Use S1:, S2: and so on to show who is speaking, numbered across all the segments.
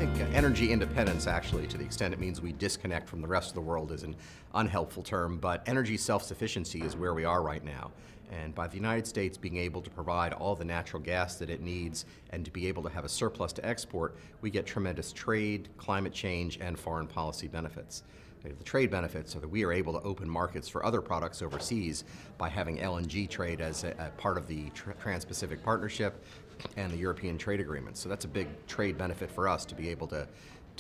S1: think energy independence, actually, to the extent it means we disconnect from the rest of the world, is an unhelpful term, but energy self-sufficiency is where we are right now. And by the United States being able to provide all the natural gas that it needs and to be able to have a surplus to export, we get tremendous trade, climate change, and foreign policy benefits. The trade benefits are that we are able to open markets for other products overseas by having LNG trade as a part of the Trans-Pacific Partnership and the European trade agreements. So that's a big trade benefit for us to be able to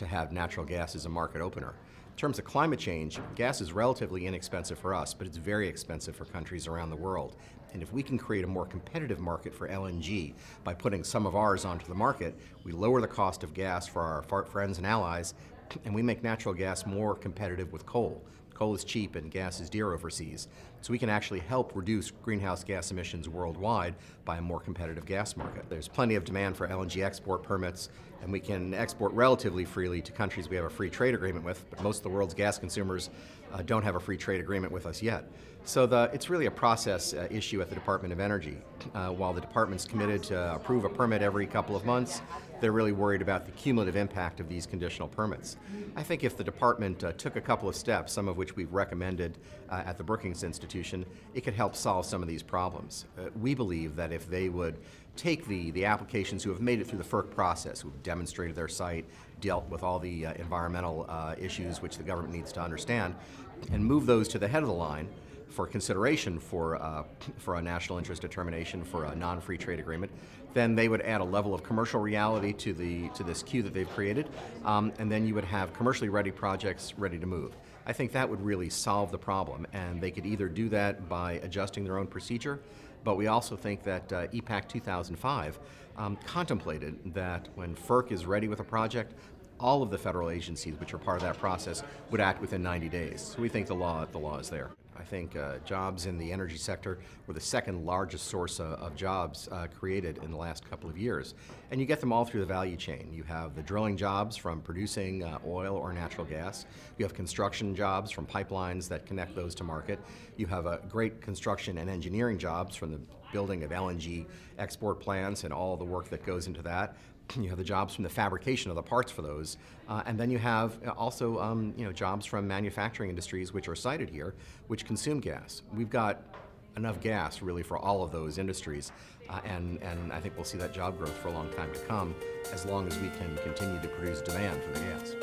S1: have natural gas as a market opener. In terms of climate change, gas is relatively inexpensive for us, but it's very expensive for countries around the world. And if we can create a more competitive market for LNG by putting some of ours onto the market, we lower the cost of gas for our friends and allies, and we make natural gas more competitive with coal. Coal is cheap and gas is dear overseas. So we can actually help reduce greenhouse gas emissions worldwide by a more competitive gas market. There's plenty of demand for LNG export permits, and we can export relatively freely to countries we have a free trade agreement with, but most of the world's gas consumers don't have a free trade agreement with us yet. So it's really a process issue at the Department of Energy. While the department's committed to approve a permit every couple of months, they're really worried about the cumulative impact of these conditional permits. I think if the department took a couple of steps, some of which we've recommended at the Brookings Institution, it could help solve some of these problems. We believe that if they would take the applications who have made it through the FERC process, who've demonstrated their site, dealt with all the environmental issues which the government needs to understand, and move those to the head of the line for consideration for a national interest determination for a non-free trade agreement, then they would add a level of commercial reality to this queue that they've created, and then you would have commercially ready projects ready to move. I think that would really solve the problem, and they could either do that by adjusting their own procedure, but we also think that EPAC 2005 contemplated that when FERC is ready with a project, all of the federal agencies which are part of that process would act within 90 days. So we think the law is there. I think jobs in the energy sector were the second largest source of jobs created in the last couple of years. And you get them all through the value chain. You have the drilling jobs from producing oil or natural gas. You have construction jobs from pipelines that connect those to market. You have great construction and engineering jobs from the building of LNG export plants and all the work that goes into that. You have the jobs from the fabrication of the parts for those, and then you have also jobs from manufacturing industries which are cited here, which consume gas. We've got enough gas really for all of those industries, and I think we'll see that job growth for a long time to come, as long as we can continue to produce demand for the gas.